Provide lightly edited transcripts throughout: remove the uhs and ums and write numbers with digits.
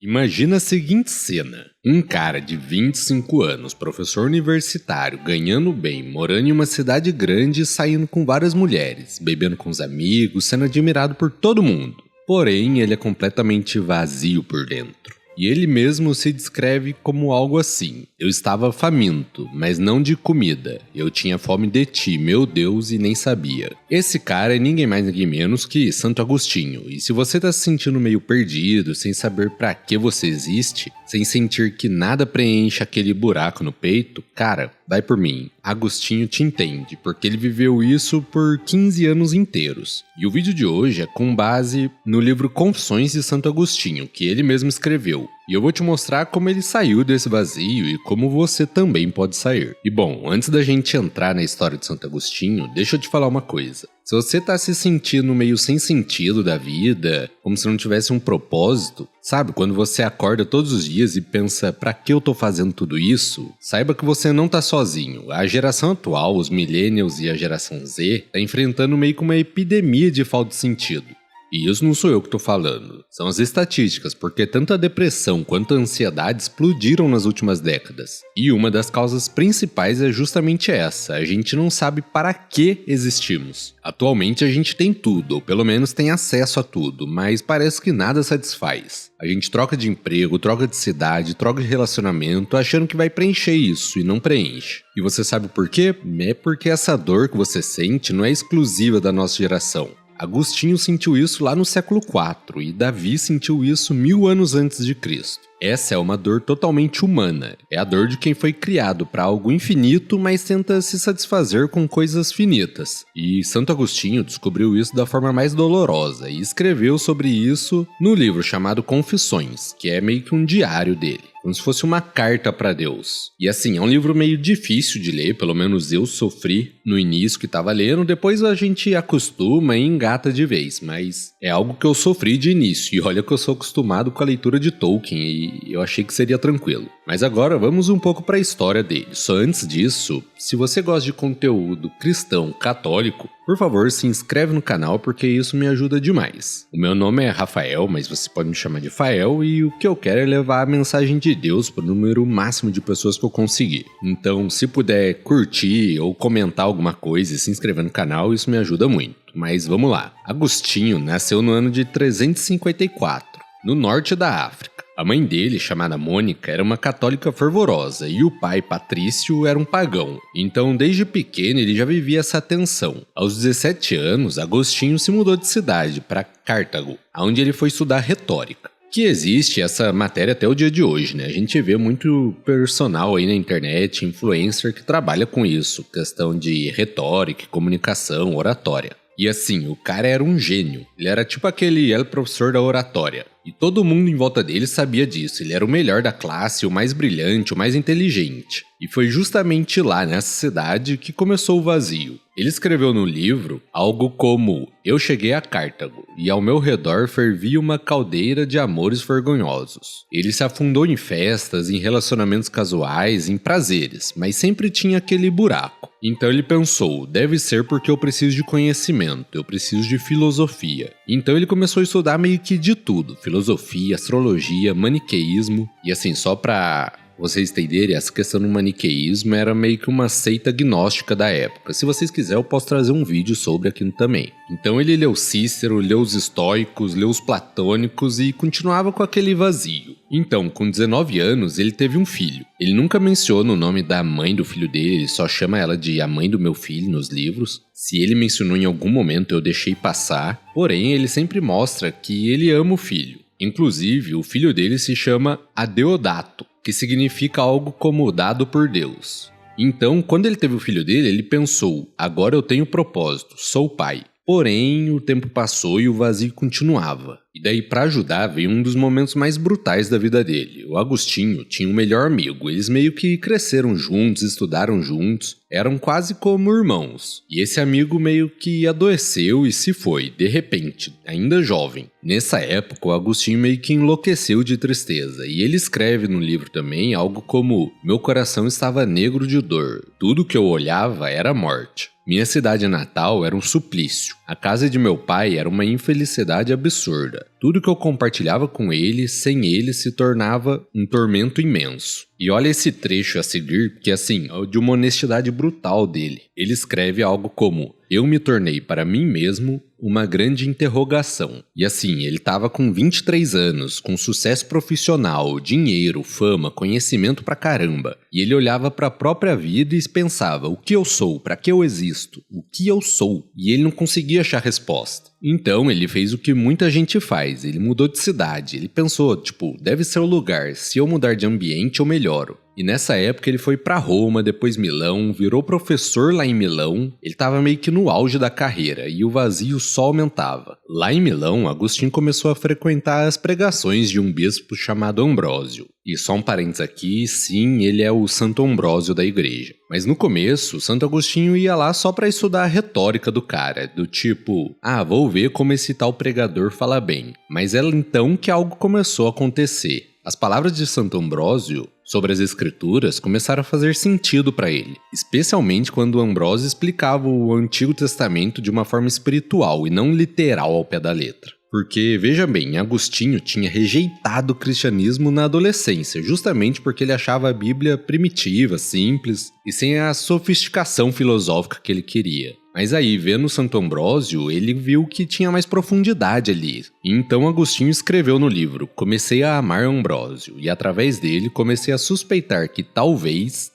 Imagina a seguinte cena. Um cara de 25 anos, professor universitário, ganhando bem, morando em uma cidade grande e saindo com várias mulheres, bebendo com os amigos, sendo admirado por todo mundo. Porém, ele é completamente vazio por dentro. E ele mesmo se descreve como algo assim: eu estava faminto, mas não de comida. Eu tinha fome de ti, meu Deus, e nem sabia. Esse cara é ninguém mais ninguém menos que Santo Agostinho. E se você tá se sentindo meio perdido, sem saber pra que você existe, sem sentir que nada preenche aquele buraco no peito, cara, vai por mim. Agostinho te entende, porque ele viveu isso por 15 anos inteiros. E o vídeo de hoje é com base no livro Confissões de Santo Agostinho, que ele mesmo escreveu. E eu vou te mostrar como ele saiu desse vazio e como você também pode sair. E bom, antes da gente entrar na história de Santo Agostinho, deixa eu te falar uma coisa. Se você tá se sentindo meio sem sentido da vida, como se não tivesse um propósito, sabe? Quando você acorda todos os dias e pensa, pra que eu tô fazendo tudo isso? Saiba que você não tá sozinho. A geração atual, os millennials e a geração Z, tá enfrentando meio que uma epidemia de falta de sentido. E isso não sou eu que tô falando, são as estatísticas, porque tanto a depressão quanto a ansiedade explodiram nas últimas décadas. E uma das causas principais é justamente essa: a gente não sabe para que existimos. Atualmente a gente tem tudo, ou pelo menos tem acesso a tudo, mas parece que nada satisfaz. A gente troca de emprego, troca de cidade, troca de relacionamento, achando que vai preencher isso e não preenche. E você sabe por quê? É porque essa dor que você sente não é exclusiva da nossa geração. Agostinho sentiu isso lá no século IV e Davi sentiu isso 1000 anos antes de Cristo. Essa é uma dor totalmente humana. É a dor de quem foi criado para algo infinito, mas tenta se satisfazer com coisas finitas. E Santo Agostinho descobriu isso da forma mais dolorosa e escreveu sobre isso no livro chamado Confissões, que é meio que um diário dele, como se fosse uma carta para Deus. E assim, é um livro meio difícil de ler, pelo menos eu sofri no início que estava lendo, depois a gente acostuma e engata de vez, mas é algo que eu sofri de início, e olha que eu sou acostumado com a leitura de Tolkien, e eu achei que seria tranquilo. Mas agora vamos um pouco para a história dele. Só antes disso, se você gosta de conteúdo cristão católico, por favor, se inscreve no canal porque isso me ajuda demais. O meu nome é Rafael, mas você pode me chamar de Fael, e o que eu quero é levar a mensagem de Deus para o número máximo de pessoas que eu conseguir. Então, se puder curtir ou comentar alguma coisa e se inscrever no canal, isso me ajuda muito. Mas vamos lá. Agostinho nasceu no ano de 354, no norte da África. A mãe dele, chamada Mônica, era uma católica fervorosa e o pai, Patrício, era um pagão. Então, desde pequeno, ele já vivia essa tensão. Aos 17 anos, Agostinho se mudou de cidade para Cartago, onde ele foi estudar retórica. Que existe essa matéria até o dia de hoje, né? A gente vê muito personal aí na internet, influencer, que trabalha com isso, questão de retórica, comunicação, oratória. E assim, o cara era um gênio. Ele era tipo aquele professor da oratória. E todo mundo em volta dele sabia disso. Ele era o melhor da classe, o mais brilhante, o mais inteligente. E foi justamente lá, nessa cidade, que começou o vazio. Ele escreveu no livro algo como: eu cheguei a Cartago, e ao meu redor fervia uma caldeira de amores vergonhosos. Ele se afundou em festas, em relacionamentos casuais, em prazeres, mas sempre tinha aquele buraco. Então ele pensou, deve ser porque eu preciso de conhecimento, eu preciso de filosofia. Então ele começou a estudar meio que de tudo: filosofia, astrologia, maniqueísmo. E assim, só pra vocês entenderem, essa questão do maniqueísmo era meio que uma seita gnóstica da época. Se vocês quiserem, eu posso trazer um vídeo sobre aquilo também. Então ele leu Cícero, leu os estoicos, leu os platônicos e continuava com aquele vazio. Então, com 19 anos, ele teve um filho. Ele nunca menciona o nome da mãe do filho dele, ele só chama ela de a mãe do meu filho nos livros. Se ele mencionou em algum momento, eu deixei passar. Porém, ele sempre mostra que ele ama o filho. Inclusive, o filho dele se chama Adeodato, que significa algo como dado por Deus. Então, quando ele teve o filho dele, ele pensou, agora eu tenho propósito, sou pai. Porém, o tempo passou e o vazio continuava. E daí, para ajudar, veio um dos momentos mais brutais da vida dele. O Agostinho tinha um melhor amigo, eles meio que cresceram juntos, estudaram juntos, eram quase como irmãos. E esse amigo meio que adoeceu e se foi, de repente, ainda jovem. Nessa época, o Agostinho meio que enlouqueceu de tristeza, e ele escreve no livro também algo como: meu coração estava negro de dor, tudo que eu olhava era morte. Minha cidade natal era um suplício. A casa de meu pai era uma infelicidade absurda. Tudo que eu compartilhava com ele, sem ele, se tornava um tormento imenso. E olha esse trecho a seguir, que assim, é de uma honestidade brutal dele. Ele escreve algo como: eu me tornei para mim mesmo uma grande interrogação. E assim, ele estava com 23 anos, com sucesso profissional, dinheiro, fama, conhecimento pra caramba. E ele olhava para a própria vida e pensava: o que eu sou? Para que eu existo? O que eu sou? E ele não conseguia achar resposta. Então ele fez o que muita gente faz, ele mudou de cidade. Ele pensou, deve ser o lugar, se eu mudar de ambiente eu melhoro. E nessa época ele foi pra Roma, depois Milão, virou professor lá em Milão. Ele estava meio que no auge da carreira e o vazio só aumentava. Lá em Milão, Agostinho começou a frequentar as pregações de um bispo chamado Ambrósio. E só um parênteses aqui, sim, ele é o Santo Ambrósio da igreja. Mas no começo, Santo Agostinho ia lá só pra estudar a retórica do cara, do tipo, vou ver como esse tal pregador fala bem. Mas é então que algo começou a acontecer. As palavras de Santo Ambrósio sobre as escrituras começaram a fazer sentido para ele, especialmente quando Ambrósio explicava o Antigo Testamento de uma forma espiritual e não literal ao pé da letra. Porque, veja bem, Agostinho tinha rejeitado o cristianismo na adolescência, justamente porque ele achava a Bíblia primitiva, simples e sem a sofisticação filosófica que ele queria. Mas aí, vendo Santo Ambrósio, ele viu que tinha mais profundidade ali. E então Agostinho escreveu no livro: comecei a amar Ambrósio, e através dele comecei a suspeitar que talvez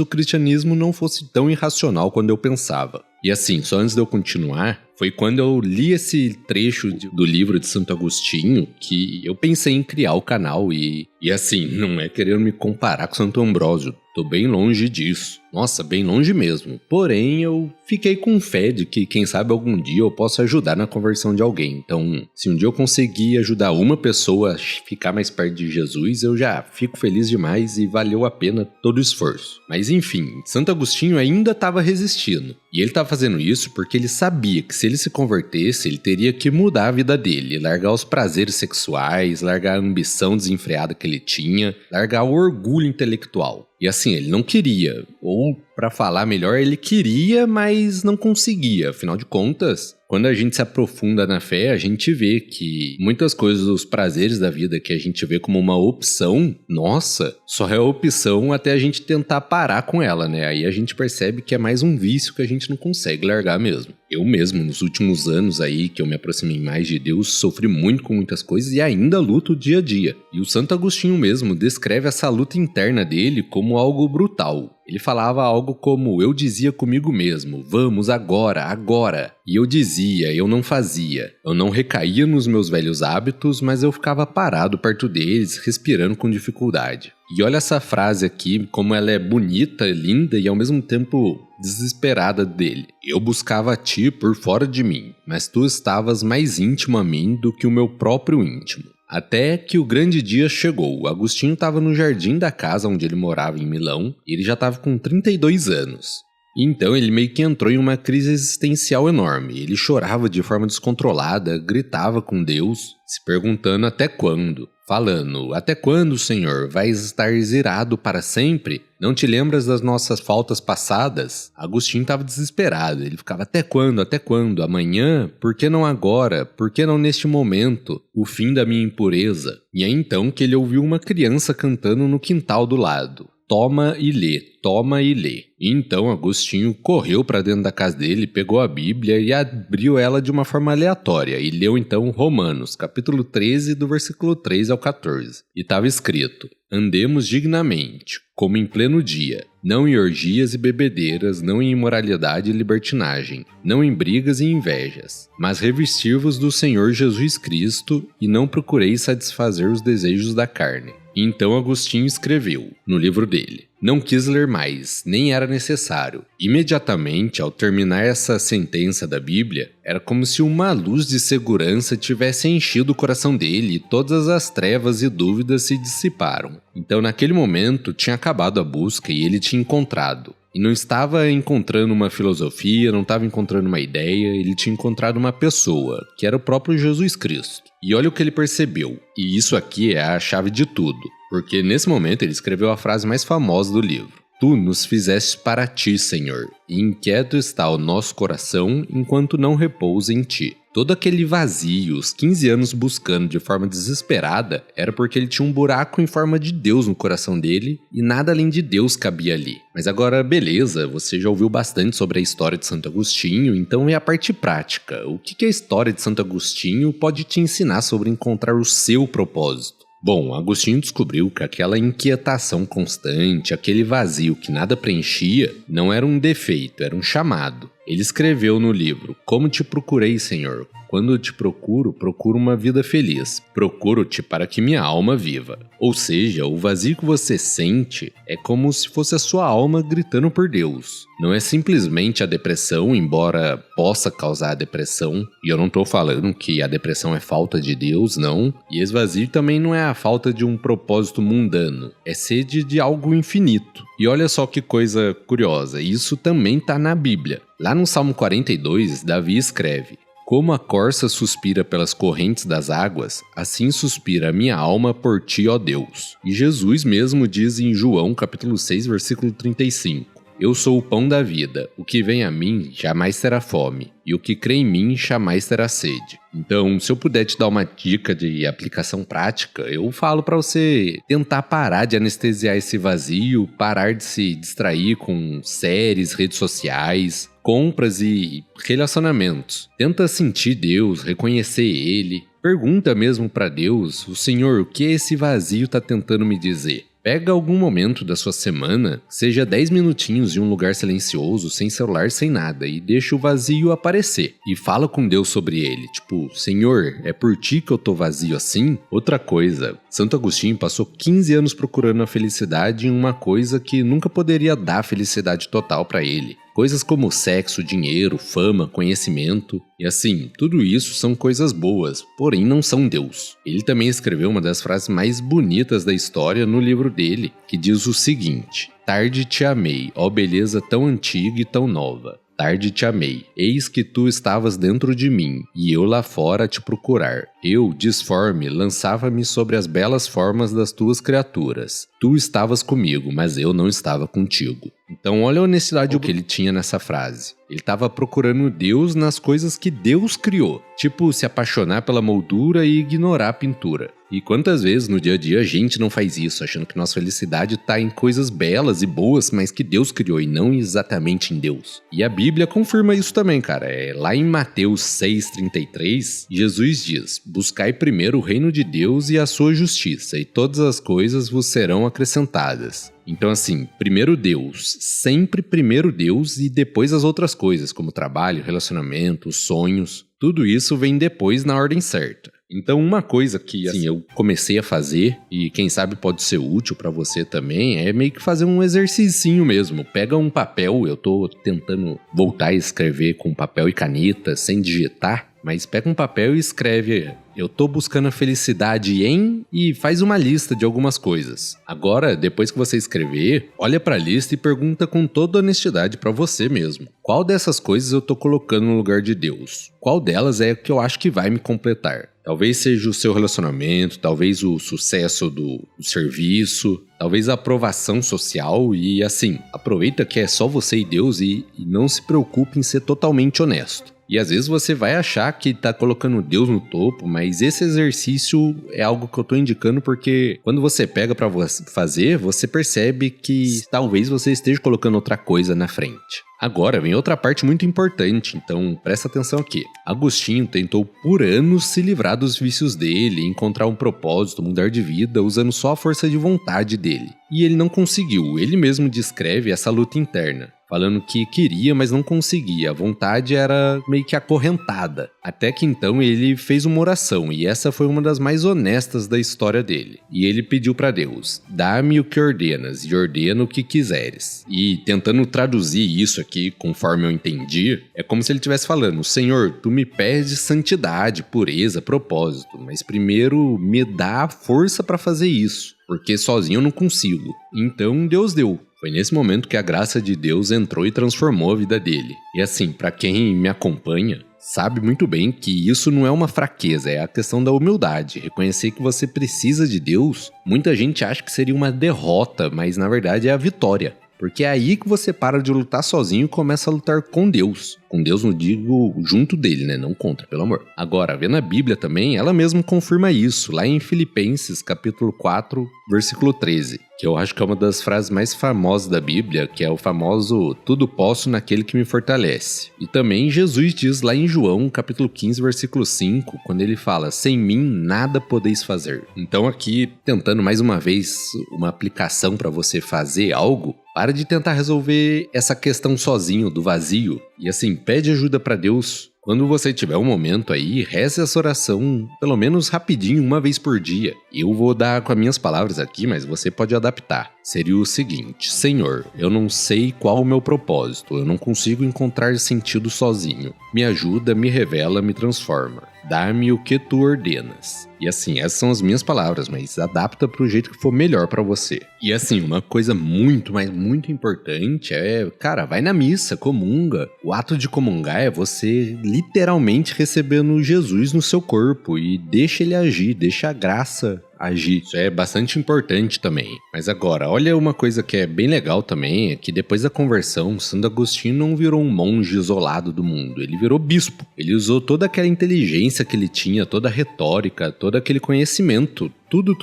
o cristianismo não fosse tão irracional quando eu pensava. E assim, só antes de eu continuar, foi quando eu li esse trecho do livro de Santo Agostinho que eu pensei em criar o canal e assim, não é querendo me comparar com Santo Ambrósio, tô bem longe disso. Nossa, bem longe mesmo. Porém, eu fiquei com fé de que, quem sabe, algum dia eu possa ajudar na conversão de alguém. Então, se um dia eu conseguir ajudar uma pessoa a ficar mais perto de Jesus, eu já fico feliz demais e valeu a pena todo o esforço. Mas enfim, Santo Agostinho ainda estava resistindo. E ele estava fazendo isso porque ele sabia que se ele se convertesse, ele teria que mudar a vida dele, largar os prazeres sexuais, largar a ambição desenfreada que ele tinha, largar o orgulho intelectual. E assim, ele não queria, ou para falar melhor, ele queria, mas não conseguia. Afinal de contas, quando a gente se aprofunda na fé, a gente vê que muitas coisas dos prazeres da vida que a gente vê como uma opção, nossa, só é opção até a gente tentar parar com ela, né? Aí a gente percebe que é mais um vício que a gente não consegue largar mesmo. Eu mesmo, nos últimos anos aí que eu me aproximei mais de Deus, sofri muito com muitas coisas e ainda luto dia a dia. E o Santo Agostinho mesmo descreve essa luta interna dele como algo brutal. Ele falava algo como: eu dizia comigo mesmo, vamos agora, agora. E eu dizia, eu não fazia. Eu não recaía nos meus velhos hábitos, mas eu ficava parado perto deles, respirando com dificuldade. E olha essa frase aqui, como ela é bonita, linda e ao mesmo tempo desesperada dele. Eu buscava a ti por fora de mim, mas tu estavas mais íntimo a mim do que o meu próprio íntimo. Até que o grande dia chegou. O Agostinho estava no jardim da casa onde ele morava em Milão e ele já estava com 32 anos. Então ele meio que entrou em uma crise existencial enorme. Ele chorava de forma descontrolada, gritava com Deus, se perguntando até quando. Falando: até quando, Senhor, vais estar irado para sempre? Não te lembras das nossas faltas passadas? Agostinho estava desesperado, ele ficava: até quando, até quando? Amanhã? Por que não agora? Por que não neste momento? O fim da minha impureza. E é então que ele ouviu uma criança cantando no quintal do lado. Toma e lê, toma e lê. E então Agostinho correu para dentro da casa dele, pegou a Bíblia e abriu ela de uma forma aleatória e leu então Romanos, capítulo 13, do versículo 3 ao 14. E estava escrito: andemos dignamente, como em pleno dia, não em orgias e bebedeiras, não em imoralidade e libertinagem, não em brigas e invejas, mas revestir-vos do Senhor Jesus Cristo e não procureis satisfazer os desejos da carne. Então Agostinho escreveu, no livro dele: não quis ler mais, nem era necessário. Imediatamente, ao terminar essa sentença da Bíblia, era como se uma luz de segurança tivesse enchido o coração dele e todas as trevas e dúvidas se dissiparam. Então, naquele momento, tinha acabado a busca e ele tinha encontrado. E não estava encontrando uma filosofia, não estava encontrando uma ideia, ele tinha encontrado uma pessoa, que era o próprio Jesus Cristo. E olha o que ele percebeu, e isso aqui é a chave de tudo, porque nesse momento ele escreveu a frase mais famosa do livro: Tu nos fizeste para ti, Senhor, e inquieto está o nosso coração enquanto não repousa em ti. Todo aquele vazio, os 15 anos buscando de forma desesperada, era porque ele tinha um buraco em forma de Deus no coração dele e nada além de Deus cabia ali. Mas agora, beleza, você já ouviu bastante sobre a história de Santo Agostinho, então é a parte prática. O que a história de Santo Agostinho pode te ensinar sobre encontrar o seu propósito? Bom, Agostinho descobriu que aquela inquietação constante, aquele vazio que nada preenchia, não era um defeito, era um chamado. Ele escreveu no livro: Como te procurei, Senhor? Quando te procuro, procuro uma vida feliz. Procuro-te para que minha alma viva. Ou seja, o vazio que você sente é como se fosse a sua alma gritando por Deus. Não é simplesmente a depressão, embora possa causar a depressão. E eu não estou falando que a depressão é falta de Deus, não. E esse vazio também não é a falta de um propósito mundano. É sede de algo infinito. E olha só que coisa curiosa, isso também está na Bíblia. Lá no Salmo 42, Davi escreve: Como a corça suspira pelas correntes das águas, assim suspira a minha alma por ti, ó Deus. E Jesus mesmo diz em João capítulo 6, versículo 35: Eu sou o pão da vida, o que vem a mim jamais terá fome, e o que crê em mim jamais terá sede. Então, se eu puder te dar uma dica de aplicação prática, eu falo para você tentar parar de anestesiar esse vazio, parar de se distrair com séries, redes sociais, compras e relacionamentos. Tenta sentir Deus, reconhecer Ele. Pergunta mesmo para Deus: o Senhor, o que esse vazio está tentando me dizer? Pega algum momento da sua semana, seja 10 minutinhos em um lugar silencioso, sem celular, sem nada, e deixa o vazio aparecer. E fala com Deus sobre ele, tipo: Senhor, é por ti que eu tô vazio assim? Outra coisa, Santo Agostinho passou 15 anos procurando a felicidade em uma coisa que nunca poderia dar felicidade total para ele. Coisas como sexo, dinheiro, fama, conhecimento. E assim, tudo isso são coisas boas, porém não são Deus. Ele também escreveu uma das frases mais bonitas da história no livro dele, que diz o seguinte: Tarde te amei, ó beleza tão antiga e tão nova. Tarde te amei, eis que tu estavas dentro de mim, e eu lá fora a te procurar. Eu, disforme, lançava-me sobre as belas formas das tuas criaturas. Tu estavas comigo, mas eu não estava contigo. Então olha a honestidade que ele tinha nessa frase. Ele estava procurando Deus nas coisas que Deus criou. Tipo, se apaixonar pela moldura e ignorar a pintura. E quantas vezes no dia a dia a gente não faz isso, achando que nossa felicidade está em coisas belas e boas, mas que Deus criou e não exatamente em Deus. E a Bíblia confirma isso também, cara. Lá em Mateus 6,33, Jesus diz: Buscai primeiro o reino de Deus e a sua justiça, e todas as coisas vos serão acrescentadas. Então assim, primeiro Deus, sempre primeiro Deus e depois as outras coisas, como trabalho, relacionamento, sonhos, tudo isso vem depois na ordem certa. Então uma coisa que assim, eu comecei a fazer, e quem sabe pode ser útil pra você também, é meio que fazer um exercício mesmo. Pega um papel, eu tô tentando voltar a escrever com papel e caneta, sem digitar, mas pega um papel e escreve: eu tô buscando a felicidade em... e faz uma lista de algumas coisas. Agora, depois que você escrever, olha pra lista e pergunta com toda honestidade pra você mesmo: qual dessas coisas eu tô colocando no lugar de Deus? Qual delas é que eu acho que vai me completar? Talvez seja o seu relacionamento, talvez o sucesso do serviço, talvez a aprovação social. E assim, aproveita que é só você e Deus e não se preocupe em ser totalmente honesto. E às vezes você vai achar que tá colocando Deus no topo, mas esse exercício é algo que eu tô indicando porque quando você pega pra fazer, você percebe que talvez você esteja colocando outra coisa na frente. Agora vem outra parte muito importante, então presta atenção aqui. Agostinho tentou por anos se livrar dos vícios dele, encontrar um propósito, mudar de vida, usando só a força de vontade dele. E ele não conseguiu, ele mesmo descreve essa luta interna, falando que queria, mas não conseguia, a vontade era meio que acorrentada. Até que então ele fez uma oração, e essa foi uma das mais honestas da história dele. E ele pediu para Deus: dá-me o que ordenas, e ordena o que quiseres. E tentando traduzir isso aqui, conforme eu entendi, é como se ele estivesse falando: Senhor, tu me pedes santidade, pureza, propósito, mas primeiro me dá a força para fazer isso, porque sozinho eu não consigo. Então Deus deu. Foi nesse momento que a graça de Deus entrou e transformou a vida dele. E assim, para quem me acompanha, sabe muito bem que isso não é uma fraqueza, é a questão da humildade. Reconhecer que você precisa de Deus, muita gente acha que seria uma derrota, mas na verdade é a vitória. Porque é aí que você para de lutar sozinho e começa a lutar com Deus. Com Deus não digo junto dele, né? Não contra, pelo amor. Agora, vendo a Bíblia também, ela mesma confirma isso, lá em Filipenses, capítulo 4, versículo 13. Que eu acho que é uma das frases mais famosas da Bíblia, que é o famoso "tudo posso naquele que me fortalece". E também Jesus diz lá em João, capítulo 15, versículo 5, quando ele fala: "Sem mim nada podeis fazer". Então aqui, tentando mais uma vez uma aplicação para você fazer algo, para de tentar resolver essa questão sozinho, do vazio. E assim, pede ajuda para Deus. Quando você tiver um momento aí, reze essa oração pelo menos rapidinho, uma vez por dia. Eu vou dar com as minhas palavras aqui, mas você pode adaptar. Seria o seguinte: Senhor, eu não sei qual o meu propósito, eu não consigo encontrar sentido sozinho. Me ajuda, me revela, me transforma. Dá-me o que tu ordenas. E assim, essas são as minhas palavras, mas adapta pro jeito que for melhor pra você. E assim, uma coisa muito, mas muito importante é, cara, vai na missa, comunga. O ato de comungar é você literalmente recebendo Jesus no seu corpo e deixa ele agir, deixa a graça agir. Isso é bastante importante também. Mas agora, olha uma coisa que é bem legal também, é que depois da conversão, Santo Agostinho não virou um monge isolado do mundo, ele virou bispo. Ele usou toda aquela inteligência que ele tinha, toda a retórica, todo aquele conhecimento, tudo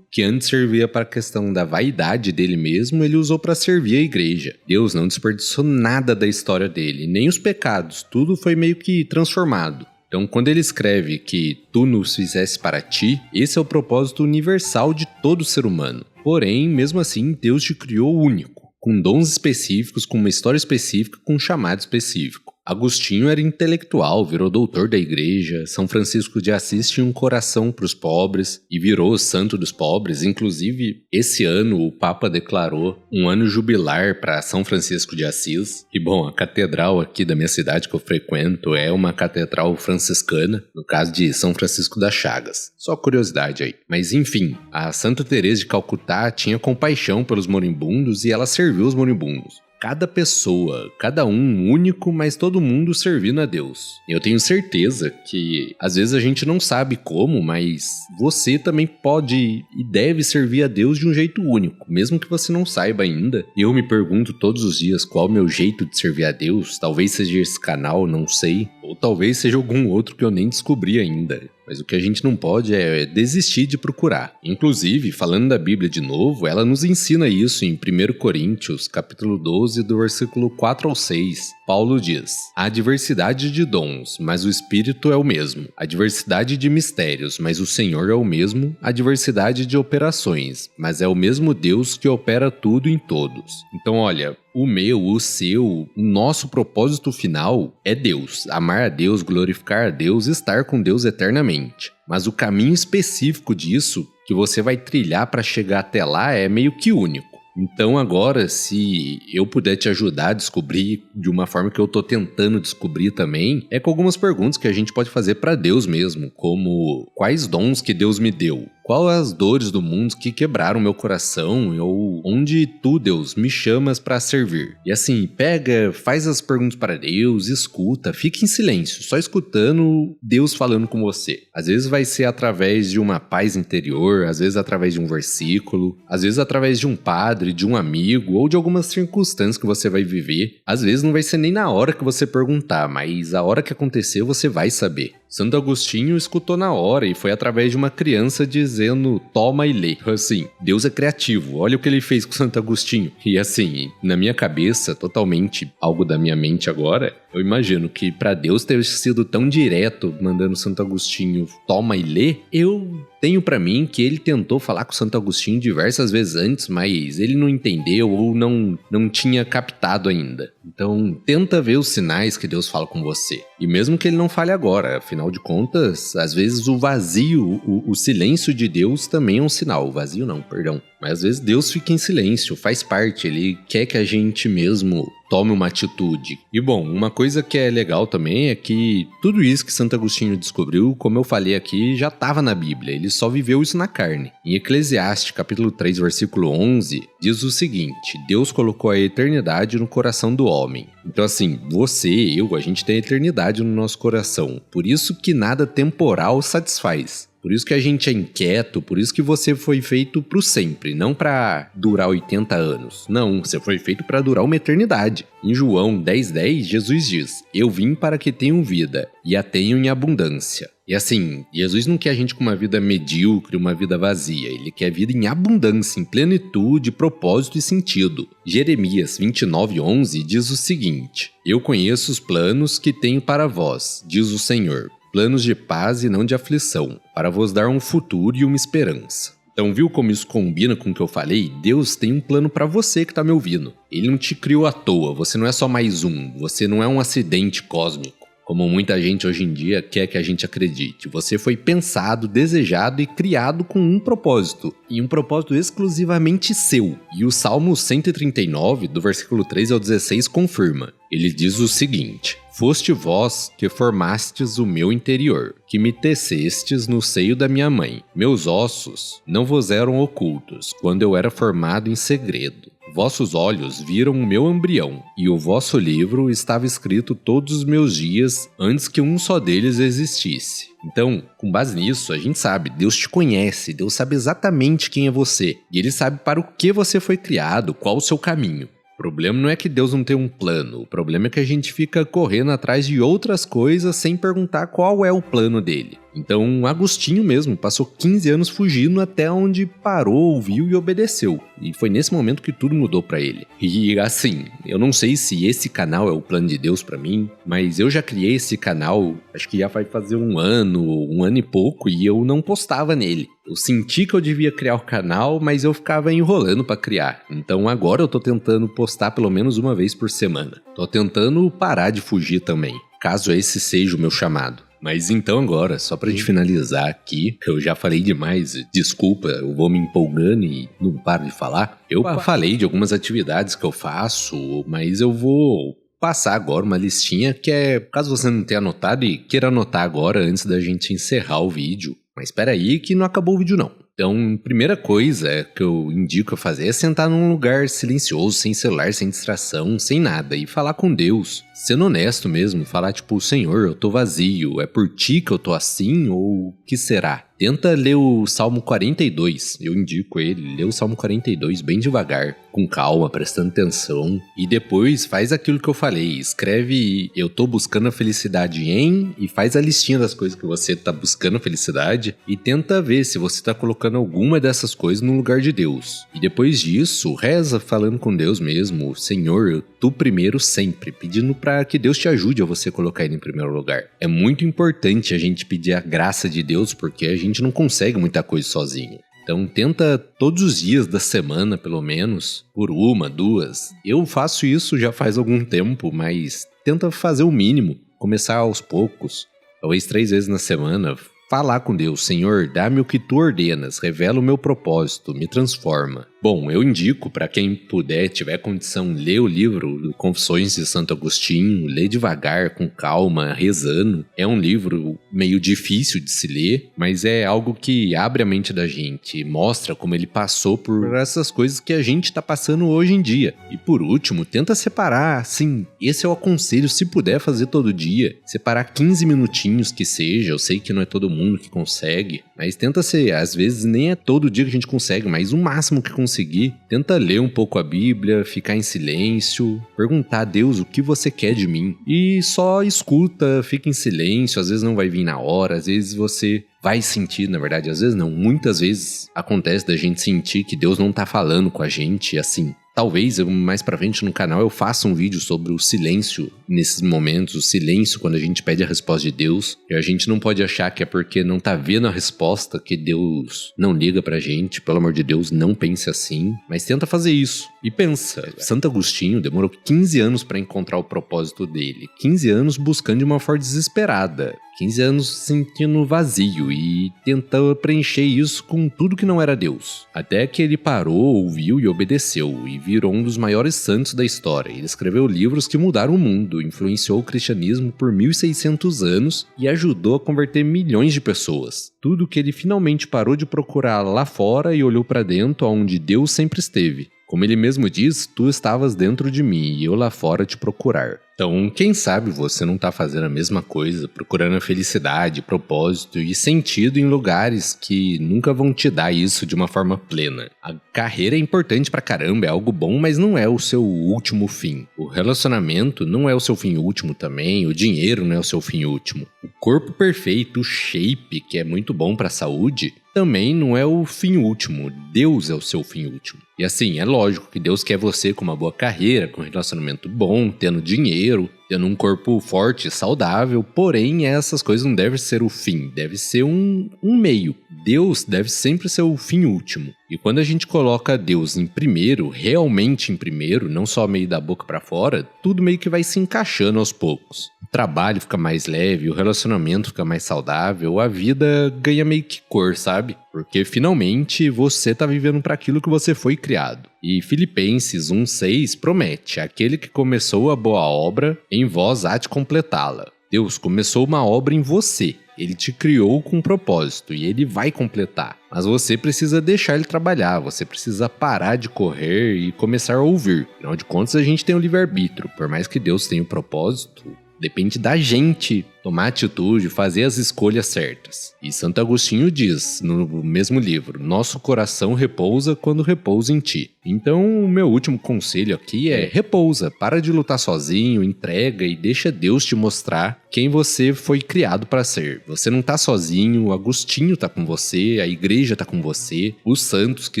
que antes servia para a questão da vaidade dele mesmo, ele usou para servir a igreja. Deus não desperdiçou nada da história dele, nem os pecados, tudo foi meio que transformado. Então, quando ele escreve que tu nos fizeste para ti, esse é o propósito universal de todo ser humano. Porém, mesmo assim, Deus te criou único, com dons específicos, com uma história específica, com um chamado específico. Agostinho era intelectual, virou doutor da igreja. São Francisco de Assis tinha um coração para os pobres e virou o santo dos pobres. Inclusive, esse ano o Papa declarou um ano jubilar para São Francisco de Assis. E bom, a catedral aqui da minha cidade que eu frequento é uma catedral franciscana, no caso de São Francisco das Chagas. Só curiosidade aí. Mas enfim, a Santa Teresa de Calcutá tinha compaixão pelos moribundos e ela serviu os moribundos. Cada pessoa, cada um único, mas todo mundo servindo a Deus. Eu tenho certeza que às vezes a gente não sabe como, mas você também pode e deve servir a Deus de um jeito único, mesmo que você não saiba ainda. Eu me pergunto todos os dias qual é o meu jeito de servir a Deus. Talvez seja esse canal, não sei. Ou talvez seja algum outro que eu nem descobri ainda. Mas o que a gente não pode é desistir de procurar. Inclusive, falando da Bíblia de novo, ela nos ensina isso em 1 Coríntios, capítulo 12, do versículo 4 ao 6. Paulo diz: há diversidade de dons, mas o Espírito é o mesmo. Há diversidade de mistérios, mas o Senhor é o mesmo. Há diversidade de operações, mas é o mesmo Deus que opera tudo em todos. Então, olha, o meu, o seu, o nosso propósito final é Deus. Amar a Deus, glorificar a Deus, estar com Deus eternamente. Mas o caminho específico disso, que você vai trilhar para chegar até lá, é meio que único. Então agora, se eu puder te ajudar a descobrir de uma forma que eu tô tentando descobrir também, é com algumas perguntas que a gente pode fazer para Deus mesmo, como: quais dons que Deus me deu? Quais as dores do mundo que quebraram meu coração? Ou onde tu, Deus, me chamas para servir? E assim, pega, faz as perguntas para Deus, escuta, fica em silêncio, só escutando Deus falando com você. Às vezes vai ser através de uma paz interior, às vezes através de um versículo, às vezes através de um padre, de um amigo ou de algumas circunstâncias que você vai viver. Às vezes não vai ser nem na hora que você perguntar, mas a hora que acontecer você vai saber. Santo Agostinho escutou na hora e foi através de uma criança dizendo: toma e lê. Assim, Deus é criativo, olha o que ele fez com Santo Agostinho. E assim, na minha cabeça, totalmente algo da minha mente agora, eu imagino que para Deus ter sido tão direto mandando Santo Agostinho toma e lê, eu tenho para mim que ele tentou falar com Santo Agostinho diversas vezes antes, mas ele não entendeu ou não tinha captado ainda. Então, tenta ver os sinais que Deus fala com você. E mesmo que ele não fale agora, afinal de contas, às vezes o vazio, o silêncio de Deus também é um sinal. O vazio não, perdão. Mas às vezes Deus fica em silêncio, faz parte, ele quer que a gente mesmo tome uma atitude. E bom, uma coisa que é legal também é que tudo isso que Santo Agostinho descobriu, como eu falei aqui, já estava na Bíblia, ele só viveu isso na carne. Em Eclesiastes, capítulo 3, versículo 11, diz o seguinte: Deus colocou a eternidade no coração do homem. Então assim, você, a gente tem a eternidade no nosso coração. Por isso que nada temporal satisfaz. Por isso que a gente é inquieto, por isso que você foi feito pro sempre, não pra durar 80 anos. Não, você foi feito pra durar uma eternidade. Em João 10:10, Jesus diz: eu vim para que tenham vida, e a tenham em abundância. E assim, Jesus não quer a gente com uma vida medíocre, uma vida vazia. Ele quer vida em abundância, em plenitude, propósito e sentido. Jeremias 29:11 diz o seguinte: eu conheço os planos que tenho para vós, diz o Senhor. Planos de paz e não de aflição, para vos dar um futuro e uma esperança. Então, viu como isso combina com o que eu falei? Deus tem um plano pra você que tá me ouvindo. Ele não te criou à toa, você não é só mais um, você não é um acidente cósmico, como muita gente hoje em dia quer que a gente acredite. Você foi pensado, desejado e criado com um propósito, e um propósito exclusivamente seu. E o Salmo 139, do versículo 3 ao 16, confirma. Ele diz o seguinte: foste vós que formastes o meu interior, que me tecestes no seio da minha mãe. Meus ossos não vos eram ocultos, quando eu era formado em segredo. Vossos olhos viram o meu embrião, e o vosso livro estava escrito todos os meus dias, antes que um só deles existisse. Então, com base nisso, a gente sabe, Deus te conhece, Deus sabe exatamente quem é você, e Ele sabe para o que você foi criado, qual o seu caminho. O problema não é que Deus não tem um plano, o problema é que a gente fica correndo atrás de outras coisas sem perguntar qual é o plano dele. Então, Agostinho mesmo passou 15 anos fugindo até onde parou, ouviu e obedeceu. E foi nesse momento que tudo mudou pra ele. E assim, eu não sei se esse canal é o plano de Deus pra mim, mas eu já criei esse canal, acho que já vai fazer um ano e pouco, e eu não postava nele. Eu senti que eu devia criar o canal, mas eu ficava enrolando pra criar. Então agora eu tô tentando postar pelo menos uma vez por semana. Tô tentando parar de fugir também, caso esse seja o meu chamado. Mas então agora, só pra gente finalizar aqui, eu já falei demais, desculpa, eu vou me empolgando e não paro de falar. Eu falei de algumas atividades que eu faço, mas eu vou passar agora uma listinha que é, caso você não tenha anotado e queira anotar agora antes da gente encerrar o vídeo. Mas espera aí que não acabou o vídeo não. Então, primeira coisa que eu indico a fazer é sentar num lugar silencioso, sem celular, sem distração, sem nada, e falar com Deus, sendo honesto mesmo, falar tipo, Senhor, eu tô vazio, é por ti que eu tô assim ou o que será? Tenta ler o Salmo 42, eu indico ele, lê o Salmo 42 bem devagar, com calma, prestando atenção, e depois faz aquilo que eu falei, escreve eu tô buscando a felicidade em, e faz a listinha das coisas que você tá buscando a felicidade, e tenta ver se você tá colocando alguma dessas coisas no lugar de Deus. E depois disso, reza falando com Deus mesmo, Senhor, tu primeiro sempre, pedindo para que Deus te ajude a você colocar ele em primeiro lugar. É muito importante a gente pedir a graça de Deus, porque a gente não consegue muita coisa sozinho. Então tenta todos os dias da semana, pelo menos, por uma, duas. Eu faço isso já faz algum tempo, mas tenta fazer o mínimo, começar aos poucos, talvez 3 vezes na semana. Falar com Deus, Senhor, dá-me o que tu ordenas, revela o meu propósito, me transforma. Bom, eu indico para quem puder, tiver condição, ler o livro do Confissões de Santo Agostinho, ler devagar, com calma, rezando. É um livro meio difícil de se ler, mas é algo que abre a mente da gente, mostra como ele passou por essas coisas que a gente está passando hoje em dia. E por último, tenta separar, sim, esse eu aconselho, se puder fazer todo dia, separar 15 minutinhos que seja, eu sei que não é todo mundo que consegue, mas tenta ser, às vezes nem é todo dia que a gente consegue, mas o máximo que conseguir, tenta ler um pouco a Bíblia, ficar em silêncio, perguntar a Deus o que você quer de mim, e só escuta, fica em silêncio, às vezes não vai vir na hora, às vezes você vai sentir, na verdade, às vezes não, muitas vezes acontece da gente sentir que Deus não tá falando com a gente, assim. Talvez mais pra frente no canal eu faça um vídeo sobre o silêncio nesses momentos, o silêncio quando a gente pede a resposta de Deus. E a gente não pode achar que é porque não tá vendo a resposta que Deus não liga pra gente. Pelo amor de Deus, não pense assim. Mas tenta fazer isso. E pensa, Santo Agostinho demorou 15 anos pra encontrar o propósito dele. 15 anos buscando de uma forma desesperada. 15 anos sentindo vazio e tentando preencher isso com tudo que não era Deus. Até que ele parou, ouviu e obedeceu, e virou um dos maiores santos da história. Ele escreveu livros que mudaram o mundo, influenciou o cristianismo por 1600 anos e ajudou a converter milhões de pessoas. Tudo que ele finalmente parou de procurar lá fora e olhou para dentro, onde Deus sempre esteve. Como ele mesmo diz, tu estavas dentro de mim e eu lá fora te procurar. Então, quem sabe você não está fazendo a mesma coisa, procurando a felicidade, propósito e sentido em lugares que nunca vão te dar isso de uma forma plena. A carreira é importante pra caramba, é algo bom, mas não é o seu último fim. O relacionamento não é o seu fim último também, o dinheiro não é o seu fim último. O corpo perfeito, o shape, que é muito bom pra saúde, também não é o fim último. Deus é o seu fim último. E assim, é lógico que Deus quer você com uma boa carreira, com um relacionamento bom, tendo dinheiro, tendo um corpo forte e saudável, porém essas coisas não devem ser o fim, deve ser um meio. Deus deve sempre ser o fim último. E quando a gente coloca Deus em primeiro, realmente em primeiro, não só meio da boca pra fora, tudo meio que vai se encaixando aos poucos. O trabalho fica mais leve, o relacionamento fica mais saudável, a vida ganha meio que cor, sabe? Porque finalmente você tá vivendo para aquilo que você foi criado. E Filipenses 1:6 promete: aquele que começou a boa obra, em vós há de completá-la. Deus começou uma obra em você. Ele te criou com um propósito e ele vai completar. Mas você precisa deixar ele trabalhar, você precisa parar de correr e começar a ouvir. Afinal de contas, a gente tem o livre-arbítrio. Por mais que Deus tenha um propósito, depende da gente tomar atitude, fazer as escolhas certas. E Santo Agostinho diz, no mesmo livro, nosso coração repousa quando repousa em ti. Então, o meu último conselho aqui é repousa, para de lutar sozinho, entrega e deixa Deus te mostrar quem você foi criado para ser. Você não tá sozinho, o Agostinho tá com você, a igreja tá com você, os santos que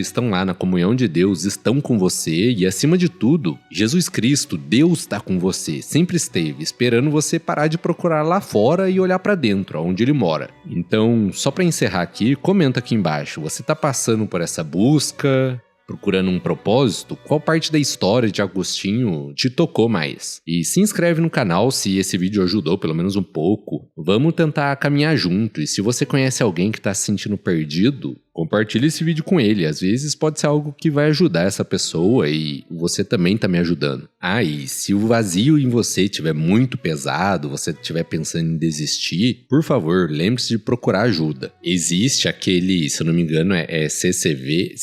estão lá na comunhão de Deus estão com você e, acima de tudo, Jesus Cristo, Deus tá com você, sempre esteve, esperando você parar de procurar lá fora e olhar pra dentro, onde ele mora. Então, só pra encerrar aqui, comenta aqui embaixo, você tá passando por essa busca, procurando um propósito? Qual parte da história de Agostinho te tocou mais? E se inscreve no canal se esse vídeo ajudou pelo menos um pouco. Vamos tentar caminhar junto, e se você conhece alguém que tá se sentindo perdido, compartilhe esse vídeo com ele, às vezes pode ser algo que vai ajudar essa pessoa e você também tá me ajudando. Ah, e se o vazio em você estiver muito pesado, você estiver pensando em desistir, por favor, lembre-se de procurar ajuda. Existe aquele, se eu não me engano, é CVV,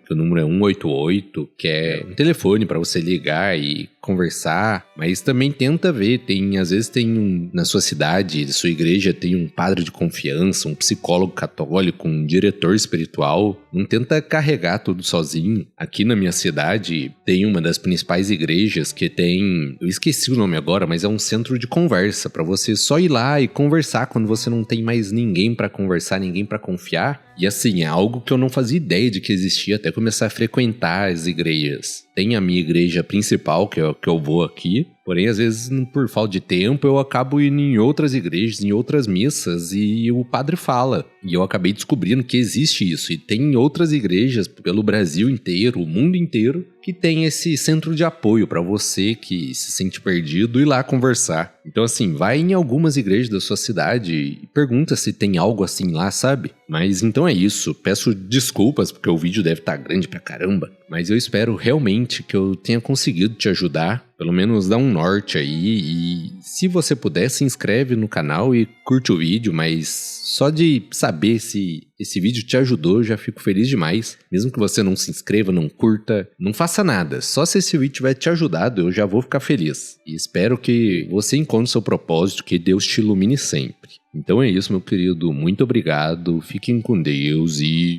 que o número é 188, que é um telefone para você ligar e conversar, mas também tenta ver, às vezes tem na sua cidade, sua igreja tem um padre de confiança, um psicólogo católico, um diretor espiritual, não tenta carregar tudo sozinho. Aqui na minha cidade tem uma das principais igrejas que tem, eu esqueci o nome agora, mas é um centro de conversa, para você só ir lá e conversar quando você não tem mais ninguém para conversar, ninguém para confiar. E assim, é algo que eu não fazia ideia de que existia até começar a frequentar as igrejas. Tem a minha igreja principal, que eu vou aqui, porém às vezes por falta de tempo eu acabo indo em outras igrejas, em outras missas e o padre fala. E eu acabei descobrindo que existe isso. E tem outras igrejas pelo Brasil inteiro, o mundo inteiro, que tem esse centro de apoio para você que se sente perdido ir lá conversar. Então assim, vai em algumas igrejas da sua cidade e pergunta se tem algo assim lá, sabe? Mas então é isso, peço desculpas porque o vídeo deve estar grande pra caramba, mas eu espero realmente que eu tenha conseguido te ajudar, pelo menos dar um norte aí, e se você puder, se inscreve no canal e curte o vídeo, mas só de saber se esse vídeo te ajudou, eu já fico feliz demais. Mesmo que você não se inscreva, não curta, não faça nada. Só se esse vídeo tiver te ajudado, eu já vou ficar feliz. E espero que você encontre seu propósito, que Deus te ilumine sempre. Então é isso, meu querido. Muito obrigado, fiquem com Deus e